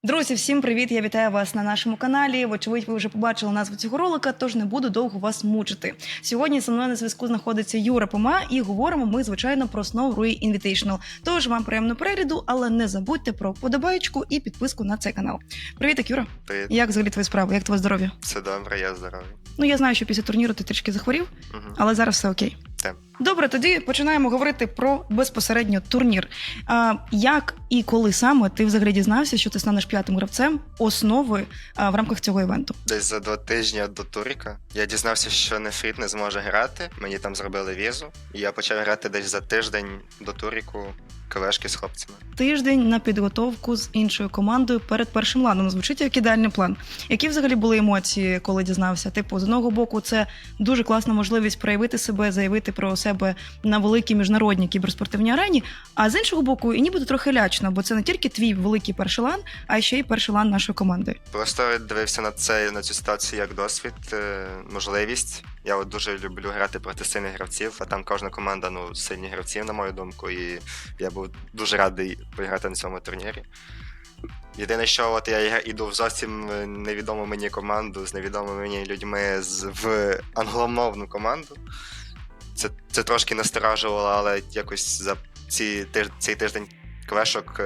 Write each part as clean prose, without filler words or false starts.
Друзі, всім привіт! Я вітаю вас на нашому каналі. Вочевидь, ви вже побачили назву цього ролика, тож не буду довго вас мучити. Сьогодні зі мною на зв'язку знаходиться Юра Пома, і говоримо ми, звичайно, про Snow Rui Invitational. Тож вам приємного перегляду, але не забудьте про вподобаєчку і підписку на цей канал. Привіт, Юра. Привіт. Як взагалі твої справи? Як твоє здоров'я? Все добре, я здоровий. Ну, я знаю, що після турніру ти трішки захворів, але зараз все окей. Так. Добре, тоді починаємо говорити про безпосередньо турнір. Як і коли саме ти взагалі дізнався, що ти станеш п'ятим гравцем основи в рамках цього івенту? Десь за 2 тижні до туріка я дізнався, що Нефріт не зможе грати. Мені там зробили візу. І я почав грати десь за тиждень до туріку КВшки з хлопцями. Тиждень на підготовку з іншою командою перед першим ланом. Звучить як ідеальний план. Які взагалі були емоції, коли дізнався? Типу, з одного боку, це дуже класна можливість проявити себе, заявити про себе на великій міжнародній кіберспортивній арені, а з іншого боку, і нібито трохи лячно, бо це не тільки твій великий перший лан, а ще й перший лан нашої команди. Просто дивився на цю ситуацію як досвід, можливість. Я от дуже люблю грати проти сильних гравців, а там кожна команда, сильні гравці, на мою думку, і я був дуже радий поіграти на цьому турнірі. Єдине, що от я йду в зовсім невідому мені команду, з невідомими мені людьми в англомовну команду. Це трошки насторажувало, але якось за цей тиждень квешок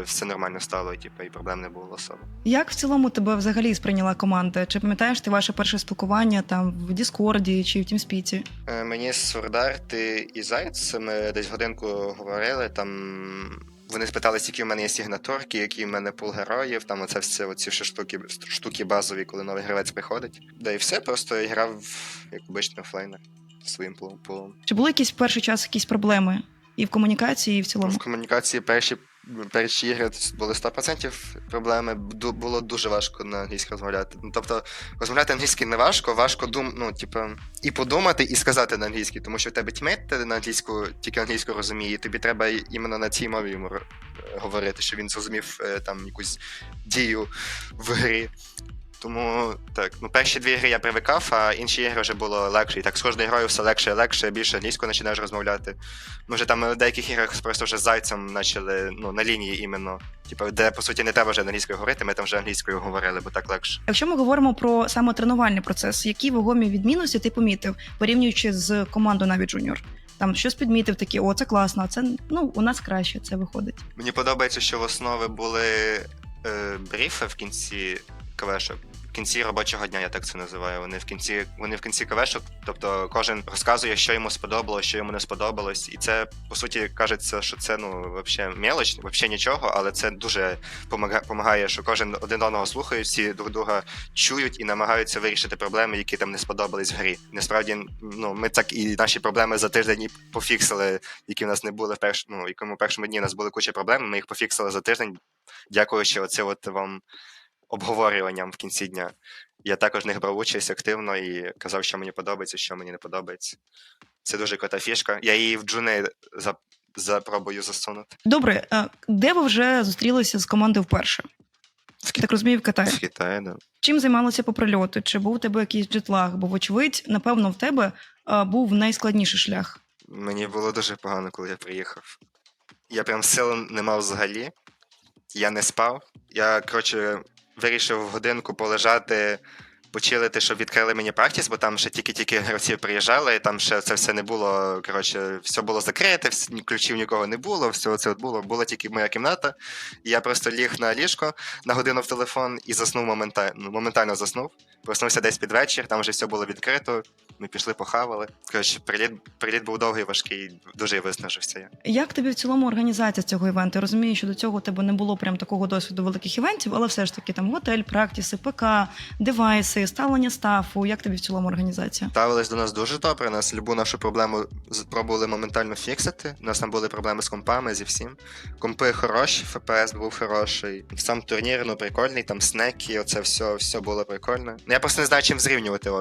все нормально стало, і проблем не було особо. Як в цілому тебе взагалі сприйняла команда? Чи пам'ятаєш ти ваше перше спілкування там в Діскорді чи в Тімспіті? Мені Сурдар, ти і Зайц, ми десь годинку говорили, там вони спиталися, які в мене є сигнатурки, який в мене пул героїв, там оце все, оці ще штуки базові, коли новий гравець приходить. Да і все, просто я грав як обичний офлейнер своїм пулом. Чи були перший час якісь проблеми і в комунікації, і в цілому? В комунікації перші ігри були 100% проблеми. Було дуже важко на англійській розмовляти. Тобто, розмовляти англійською не важко і подумати, і сказати на англійській, тому що в тебе тімейт на англійську, тільки англійську розуміє, і тобі треба іменно на цій мові йому говорити, щоб він зрозумів там якусь дію в грі. Тому так, перші 2 гри я привикав, а інші ігри вже було легше. І так з кожною грою все легше і легше, більше англійською починаєш розмовляти. Ми вже там в деяких іграх просто вже з Зайцем почали, на лінії іменно. Де, по суті, не треба вже англійською говорити, ми там вже англійською говорили, бо так легше. Якщо ми говоримо про саме тренувальний процес, які вагомі відмінності ти помітив, порівнюючи з командою Na'Vi Junior? Там щось підмітив такі, це класно, а це, у нас краще це виходить. Мені подобається, що в основі були бріфи в кінці квешок. В кінці робочого дня, я так це називаю. Вони в кінці квешок, тобто кожен розказує, що йому сподобалось, що йому не сподобалось. І це, по суті, кажеться, що це, взагалі мелоч, взагалі нічого, але це дуже допомагає, що кожен один одного слухає, всі друг друга чують і намагаються вирішити проблеми, які там не сподобались в грі. Насправді, ми так і наші проблеми за тиждень і пофіксили, які в нас не були в першому дні у нас були куча проблем, ми їх пофіксили за тиждень, дякуючи вам обговорюванням в кінці дня. Я також в них брав участь активно і казав, що мені подобається, що мені не подобається. Це дуже крута фішка. Я її в джуни запробую засунути. Добре, де ви вже зустрілися з командою вперше? Так розумію, в Китаї. В Китаї, да. Чим займалися по прильоту? Чи був у тебе якийсь джетлаг? Бо, вочевидь, напевно, в тебе був найскладніший шлях. Мені було дуже погано, коли я приїхав. Я прям сил не мав взагалі. Я не спав. Я, вирішив в годинку полежати, почилити, щоб відкрили мені практис, бо там ще тільки гравці приїжджали, і там ще це все не було, все було закрите, ключів нікого не було, все це була тільки моя кімната. І я просто ліг на ліжко на годину в телефон і заснув моментально заснув. Проснувся десь під вечір, там вже все було відкрито, ми пішли, похавали. Приліт був довгий, важкий, дуже виснажився я. Як тобі в цілому організація цього івенту? Я розумію, що до цього у тебе не було прям такого досвіду великих івентів, але все ж таки там готель, практиси, ПК, девайси, ставлення стафу. Як тобі в цілому організація? Ставились до нас дуже добре, нас любу нашу проблему пробували моментально фіксити. У нас там були проблеми з компами, зі всім. Компи хороші, ФПС був хороший. Сам турнір, прикольний, там снеки, оце все було прикольно. Я просто не знаю, чим зрівнювати.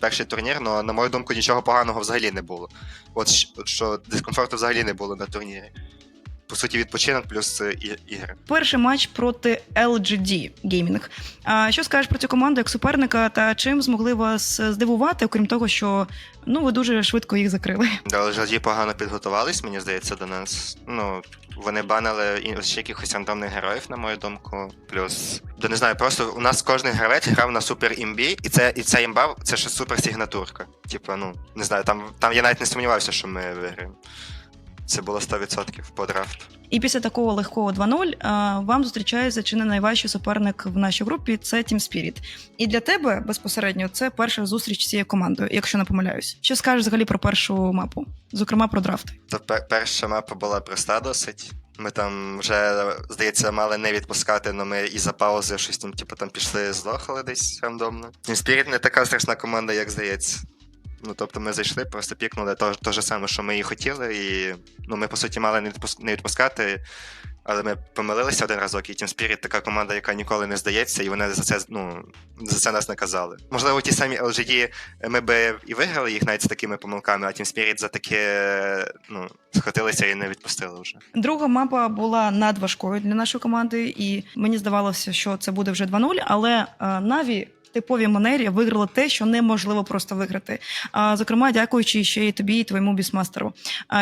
Перший турнір, але, на мою думку, нічого поганого взагалі не було. Що дискомфорту взагалі не було на турнірі. по суті, відпочинок плюс ігри. Перший матч проти LGD Gaming. Що скажеш про цю команду як суперника та чим змогли вас здивувати, окрім того, що ви дуже швидко їх закрили? LGD погано підготувались, мені здається, до нас. Вони банили ще якихось рандомних героїв, на мою думку. Плюс, не знаю, просто у нас кожен гравець грав на супер імбі, і ця імба це ще супер сигнатурка. Не знаю, там я навіть не сумнівався, що ми виграємо. Це було 100% по драфту. І після такого легкого 2-0 вам зустрічається чи не найважчий суперник в нашій групі – це Team Spirit. І для тебе, безпосередньо, це перша зустріч з цією командою, якщо не помиляюсь. Що скажеш взагалі про першу мапу? Зокрема, про драфти. Перша мапа була проста досить. Ми там вже, здається, мали не відпускати, але ми із-за паузи щось там пішли, здохали десь рандомно. Team Spirit не така страшна команда, як здається. Тобто ми зайшли, просто пікнули те ж саме, що ми і хотіли, і ми, по суті, мали не відпускати, але ми помилилися один разок, і Team Spirit така команда, яка ніколи не здається, і вони за це нас наказали. Можливо, ті самі LGD ми би і виграли їх навіть з такими помилками, а Team Spirit за таке, схватилися і не відпустили вже. Друга мапа була надважкою для нашої команди, і мені здавалося, що це буде вже 2-0, але Na'Vi типовій манері виграли те, що неможливо просто виграти. Зокрема, дякуючи ще й тобі, і твоєму бісмастеру.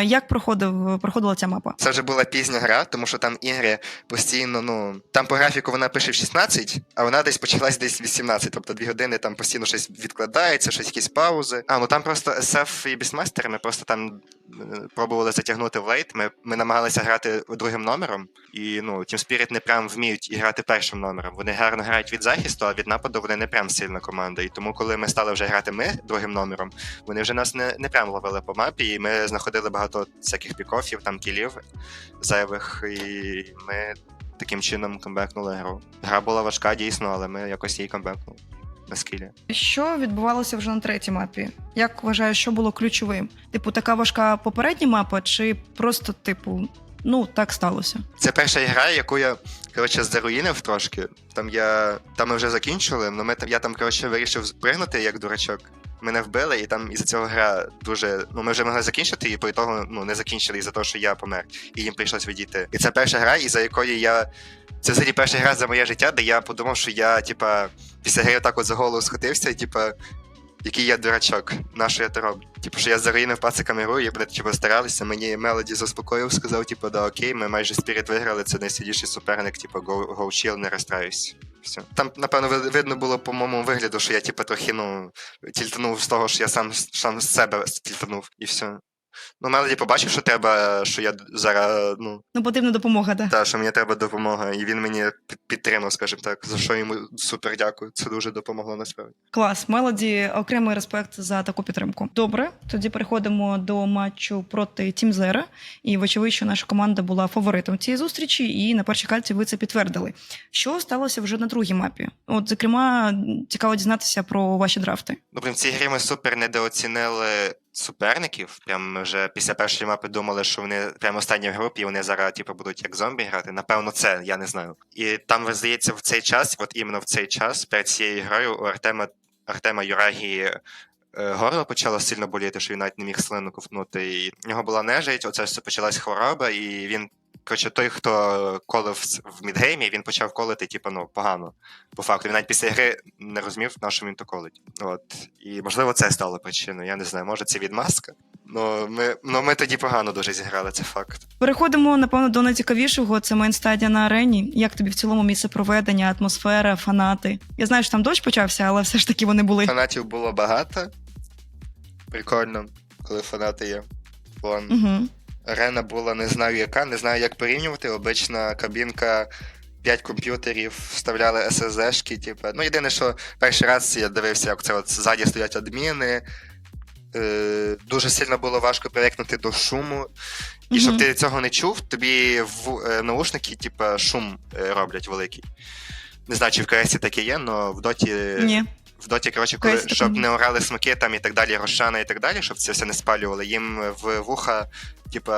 Як проходила ця мапа? Це вже була пізня гра, тому що там ігри постійно, там по графіку вона пише в 16, а вона десь почалась десь в 18, тобто 2 години там постійно щось відкладається, щось якісь паузи. Там просто SF і бісмастери, ми просто там пробували затягнути в лейт, ми намагалися грати другим номером, і Team Spirit не прям вміють і грати першим номером. Вони гарно грають від захисту, а від нападу вони не прям сильна команда. І тому, коли ми стали вже грати другим номером, вони вже нас не прям ловили по мапі, і ми знаходили багато всяких пікофів, там кілів зайвих, і ми таким чином камбекнули гру. Гра була важка, дійсно, але ми якось її камбекнули на скілі. Що відбувалося вже на третій мапі? Як вважаєш, що було ключовим? Така важка попередня мапа, чи просто, так сталося? Це перша гра, яку я, заруїнив трошки. Там ми вже закінчили, але я там, вирішив спригнути як дурачок. Мене вбили, і там із-за цього гра дуже... ми вже могли закінчити, і по ітогу, не закінчили із-за того, що я помер. І їм прийшлось відійти. І це перша гра, із-за якої я... Це взагалі перша гра за моє життя, де я подумав, що я, після гри отак за голову схватився, і, який я дурачок, на що я то роблю? Що я заруїнив пациками гру, і старалися, мені Мелоді заспокоїв, сказав, да, окей, ми майже Spirit виграли, це найсильніший суперник, go chill, не розстраюйся. Все. Там, напевно, видно було по моєму вигляду, що я, трохи, тільтанув з того, що я сам з себе тільтанув, і все. Мелоді побачив, що я зараз, потрібна допомога, так? Так, що мені треба допомога, і він мені підтримав, скажімо так, за що йому супер дякую. Це дуже допомогло насправді. Клас, Мелоді, окремий респект за таку підтримку. Добре, тоді переходимо до матчу проти Team Zero, і вочевидь, що наша команда була фаворитом цієї зустрічі, і на першій кальці ви це підтвердили. Що сталося вже на другій мапі? Зокрема, цікаво дізнатися про ваші драфти. В цій грі ми супер недооцінили суперників. Прям ми вже після першої мапи думали, що вони прямо останні в групі, і вони зараз будуть як зомбі грати. Напевно, це, я не знаю. І там, здається, в цей час, іменно в цей час, перед цією грою у Артема Юрагі горло почало сильно боліти, що він навіть не міг слину ковтнути. І в нього була нежить, оце почалась хвороба, і він той, хто колив в мідгеймі, він почав колити, погано. По факту, він навіть після гри не розумів, на що він то колить. І, можливо, це стало причиною. Я не знаю, може, це відмазка. Ми тоді погано дуже зіграли, це факт. Переходимо, напевно, до найцікавішого. Це мейн-стадія на арені. Як тобі в цілому місце проведення, атмосфера, фанати? Я знаю, що там дощ почався, але все ж таки вони були. Фанатів було багато. Прикольно, коли фанати є. Угу. Арена була, не знаю як порівнювати. Обична кабінка, 5 комп'ютерів, вставляли SSD-шки, єдине, що перший раз я дивився, як це ззаді стоять адміни. Дуже сильно було важко привикнути до шуму. І щоб ти цього не чув, тобі в наушники, шум роблять великий. Не знаю, чи в КСі таке є, але в Доті... Ні. В Доті, щоб не орали смоки там і так далі, Рошана і так далі, щоб це все не спалювали, їм в вуха,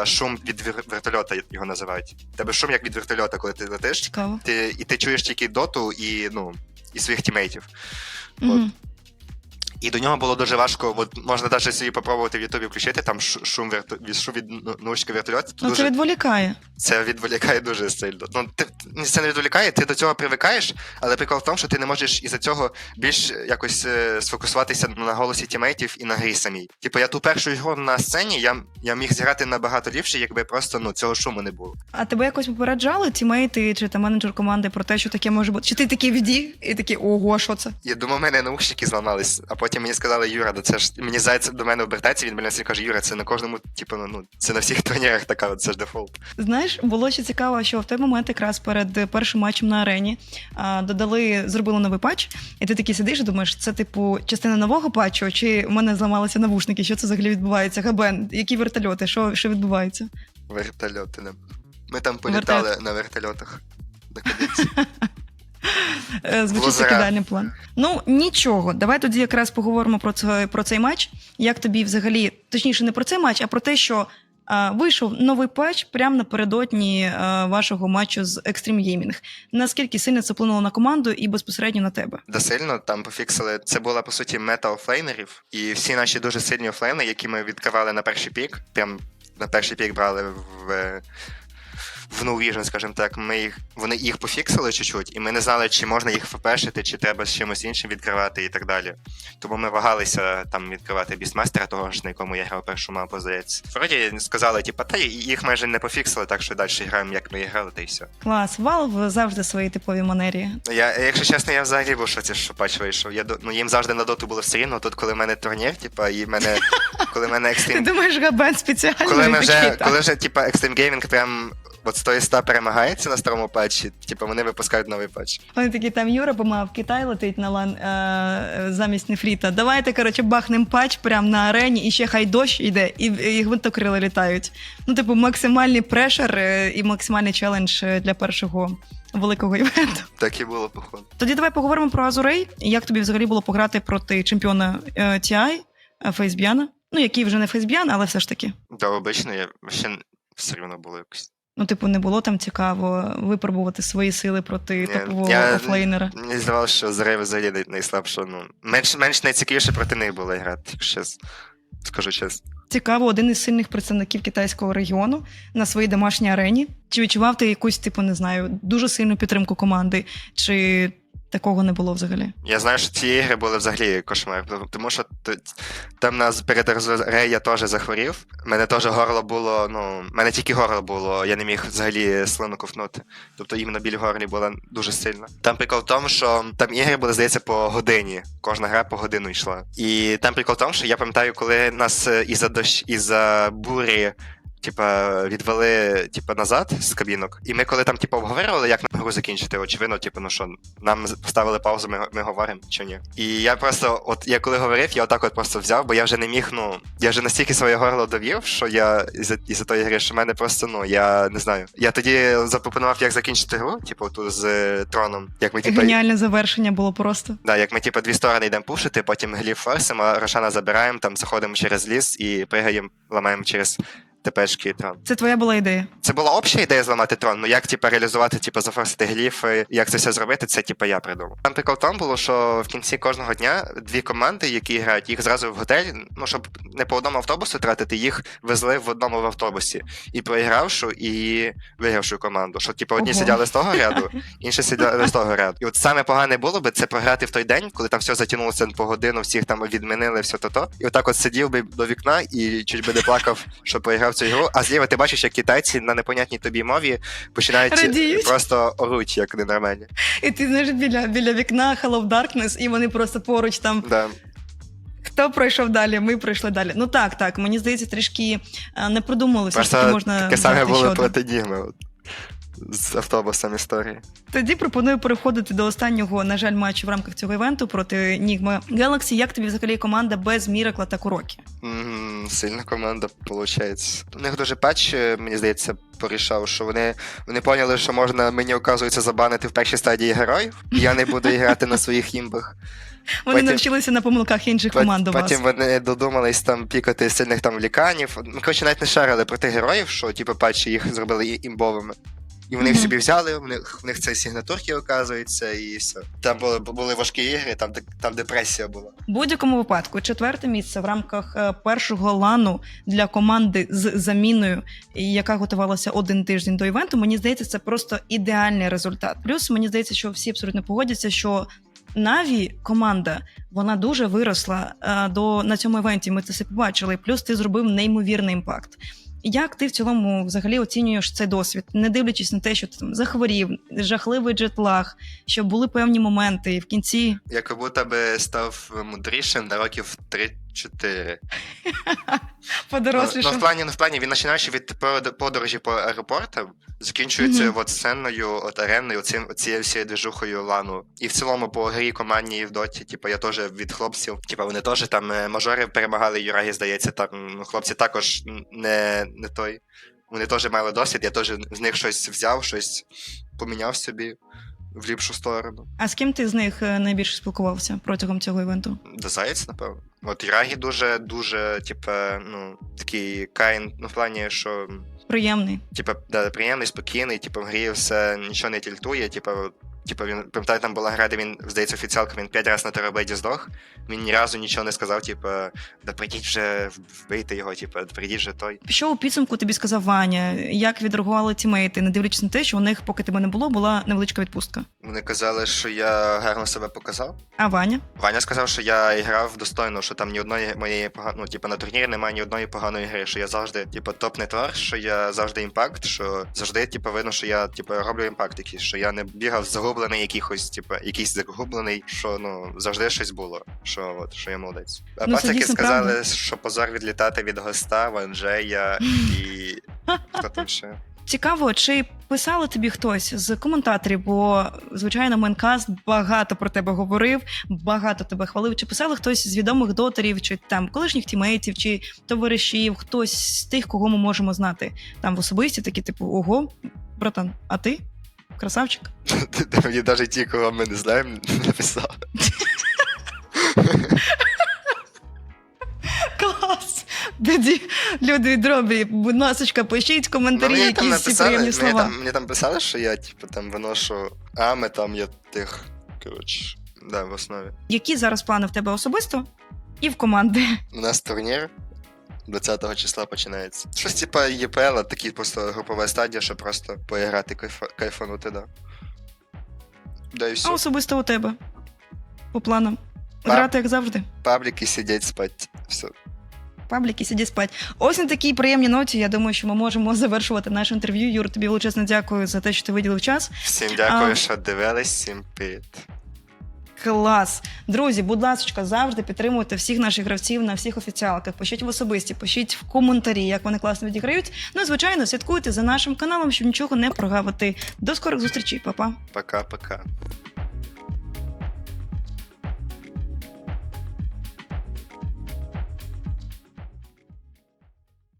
шум від вертольота його називають. Тебе шум як від вертольота, коли ти летиш. Цікаво. І ти чуєш тільки доту і своїх тімейтів. Угу. І до нього було дуже важко, от можна навіть собі попробувати в Ютубі включити, там шум від наушника вертольоту. Ну, це відволікає. Це відволікає дуже сильно. Ну, це не відволікає, ти до цього привикаєш, але прикол в тому, що ти не можеш із-за цього більш якось сфокусуватися на голосі тімейтів і на грі самій. Типу, я ту першу ігру на сцені, я міг зіграти набагато ліпше, якби просто цього шуму не було. А тебе якось попереджали тімейти чи там менеджер команди про те, що таке може бути? Чи ти такий вді і такий, ого, що це? Я думав, в мене наушники зламались, а потім мені сказали, Юра, це ж мені зайця до мене обертається, він мене каже, Юра, це на кожному, типу, це на всіх турнірах така, це ж дефолт. Знаєш, було ще цікаво, що в той момент якраз перед першим матчем на арені зробили новий патч, і ти такий сидиш і думаєш, це типу частина нового патчу, чи в мене зламалися навушники, що це взагалі відбувається? Габен, які вертольоти, що відбувається? Вертольоти, не. Ми там політали на вертольотах. На каденці. Звучить як ідеальний план. Ну, нічого. Давай тоді якраз поговоримо про цей матч. Як тобі взагалі, точніше, не про цей матч, а про те, що вийшов новий патч прямо напередодні вашого матчу з Extreme Gaming. Наскільки сильно це вплинуло на команду і безпосередньо на тебе? Да сильно, там пофіксили. Це була, по суті, мета офлейнерів. І всі наші дуже сильні офлейни, які ми відкривали на перший пік, прям на перший пік брали в No Vision, скажімо так, вони їх пофіксили чуть-чуть, і ми не знали, чи можна їх фпшити, чи треба з чимось іншим відкривати і так далі. Тому ми вагалися там відкривати Бістмастера, того ж, на якому я грав першу мапу, здається. Вроді сказали, та їх майже не пофіксили, так що далі граємо, як ми грали, та й все. Клас, Valve завжди свої типові манері. Якщо чесно, я взагалі був в шоці, що патч вийшов. Їм завжди на доту було все рівно, тут коли в мене турнір, коли в мене Extreme... Ти думаєш, Габен спеціально? Коли вже Extreme Gaming прям от 100 перемагається на старому патчі, вони випускають новий патч. Вони такі, там Юра помав, Китай летить на лан замість нефріта. Давайте, коротше, бахнем патч прямо на арені, і ще хай дощ йде, і гвинтокрили літають. Ну, типу, максимальний прешер і максимальний челендж для першого великого івенту. Так і було, походу. Тоді давай поговоримо про Азурей. Як тобі взагалі було пограти проти чемпіона TI, Фейсбіана? Ну, який вже не Фейсбіан, але все ж таки. Да, обично, я ще все рівно було якось. Ну, типу, не було там цікаво випробувати свої сили проти топового офлейнера? Мені здавалося, що Азурей взагалі найслабше. Менш найцікавіше проти них було грати, якщо скажу чесно. Цікаво, один із сильних представників китайського регіону на своїй домашній арені. Чи відчував ти якусь, типу, не знаю, дуже сильну підтримку команди, чи такого не було взагалі? Я знаю, що ці ігри були взагалі кошмар, тому що там перед Азурей я теж захворів. Мене теж горло було, мене тільки горло було, я не міг взагалі слину ковтнути. Тобто іменно біль в горлі була дуже сильна. Там прикол в тому, що там ігри були, здається, по годині. Кожна гра по годину йшла. І там прикол в тому, що я пам'ятаю, коли нас із-за бурі відвели назад з кабінок. І ми коли там обговорювали, як нам гру закінчити, очевидно, що нам ставили паузу, ми говоримо чи ні. І я просто, я коли говорив, я отак просто взяв, бо я вже не міг, я вже настільки своє горло довів, що я із-за тої гри, що в мене просто, я не знаю. Я тоді запропонував, як закінчити гру, тут з троном. Як ми, геніальне завершення було просто. Да, як ми, дві сторони йдемо пушити, потім гліф форсимо, Рошана забираємо, там заходимо через ліс і пригаємо, ламаємо через ТПшки трон. Це твоя була ідея? Це була обща ідея зламати трон, як реалізувати, зафорсити гліфи, як це все зробити, це я придумав. Там прикол там було, що в кінці кожного дня дві команди, які грають, їх зразу в готель, щоб не по одному автобусу тратити, їх везли в одному автобусі. І проігравшу, і вигравшу команду. Що одні сиділи з того ряду, інші сиділи з того ряду. І от саме погане було би це програти в той день, коли там все затягнулося по годину, всіх там відмінили, все то. І отак сидів би до вікна і чуть би не плакав, що проіграв цю ігру, а зліва ти бачиш, як китайці на непонятній тобі мові починають радіють. Просто оруть, як ненормальні. І ти, знаєш, біля вікна Hello Darkness, і вони просто поруч там... Да. Хто пройшов далі, ми пройшли далі. Ну так, мені здається, трішки не продумали, все ж таки можна... Таке саме було проти Дігми. З автобусом історії. Тоді пропоную переходити до останнього, на жаль, матчу в рамках цього івенту проти Нігми Galaxy. Як тобі взагалі команда без Міракла та Курокі? Сильна команда, виходить. У них дуже патч, мені здається, порішав, що вони поняли, що можна, мені, оказується, забанити в першій стадії героїв, і я не буду грати на своїх імбах. Вони навчилися на помилках інших команд у вас. Потім вони додумались там пікати сильних там ліканів. Ми, навіть не шарили проти героїв, що патчі їх зробили імбовими. І вони Мгм. собі взяли, в них це сигнатурки, оказується, і все. Там були важкі ігри, там депресія була. В будь-якому випадку, 4-те місце в рамках першого лану для команди з заміною, яка готувалася 1 тиждень до івенту, мені здається, це просто ідеальний результат. Плюс мені здається, що всі абсолютно погодяться, що Наві команда вона дуже виросла на цьому івенті. Ми це все побачили. Плюс ти зробив неймовірний імпакт. Як ти в цілому взагалі оцінюєш цей досвід, не дивлячись на те, що ти там захворів, жахливий джетлаг, що були певні моменти, і в кінці Як будто би став мудрішим на років 3-4. подорослішав. В плані він починаючи від подорожі по аеропортам, закінчується от сценою, от ареною, цією всією движухою лану. І в цілому по грі командній і в доті, типу, я теж від хлопців, типу, вони теж там мажори перемагали, Юрагі, здається, там хлопці також не той. Вони теж мали досвід, я теж з них щось взяв, щось поміняв собі в ліпшу сторону. А з ким ти з них найбільше спілкувався протягом цього івенту? До Заєць, напевно. От Юрагі дуже, типа, ну, такий кайн, ну, в плані, що, Приємний. типа, да, приємний, спокійний, типа, в грі все нічого не тільтує, типа, він, пам'ятаю, там була гра, де він, здається, офіціалка, він 5 разів на терабейді здох, він ні разу нічого не сказав, типа, да прийдіть вже, вбийте його, типа, прийдіть вже той. Що у підсумку тобі сказав Ваня? Як відреагували тімейти, не дивлячись на те, що у них, поки тебе не було, була невеличка відпустка? Вони казали, що я гарно себе показав. А Ваня? Ваня сказав, що я грав достойно, що там ні одної моєї поганої, ну, типу, на турнірі немає ні одної поганої гри, що я завжди, типу, топ-нетвар, що я завжди імпакт, що завжди, типу, видно, що я, типу, роблю імпакт якийсь, що я не бігав загублений якийсь, типу, якийсь загублений, що, ну, завжди щось було, що я молодець. А Ну, це пацаки дійсно сказали, правда. що позор відлітати від Госта, Ванжея і хто там ще? Цікаво, чи писали тобі хтось з коментаторів, бо, звичайно, Менкаст багато про тебе говорив, багато тебе хвалив. Чи писали хтось з відомих дотерів, чи там колишніх тімейтів, чи товаришів, хтось з тих, кого ми можемо знати? Там в особисті такі, типу, ого, братан, а ти? Красавчик? Мені навіть ті, кого ми не знаємо, написали. Клас! Тоді люди добрі, будь ласочка, пишіть коментарі, Мені там якісь ці приємні слова. Мені там писали, що я, типу, там виношу ами, там я тих, коротше, да, в основі. Які зараз плани в тебе особисто і в команди? У нас турнір 20 числа починається. Щось типа ЄПЛ, такі просто групова стадія, щоб просто поіграти, кайфанути, да. Да і А все. особисто у тебе? По планам? Грати, як завжди? Пабліки сидять, спать, все. Пабліки сидять спать. Ось на такій приємній ноті, я думаю, що ми можемо завершувати наше інтерв'ю. Юр, тобі величезно дякую за те, що ти виділив час. Всім дякую, що дивились, всім привіт. Клас! Друзі, будь ласка, завжди підтримуйте всіх наших гравців на всіх офіціалках. Пишіть в особисті, пишіть в коментарі, як вони класно відіграють. Ну і, звичайно, слідкуйте за нашим каналом, щоб нічого не прогавити. До скорих зустрічей, па-па! Пока-пока.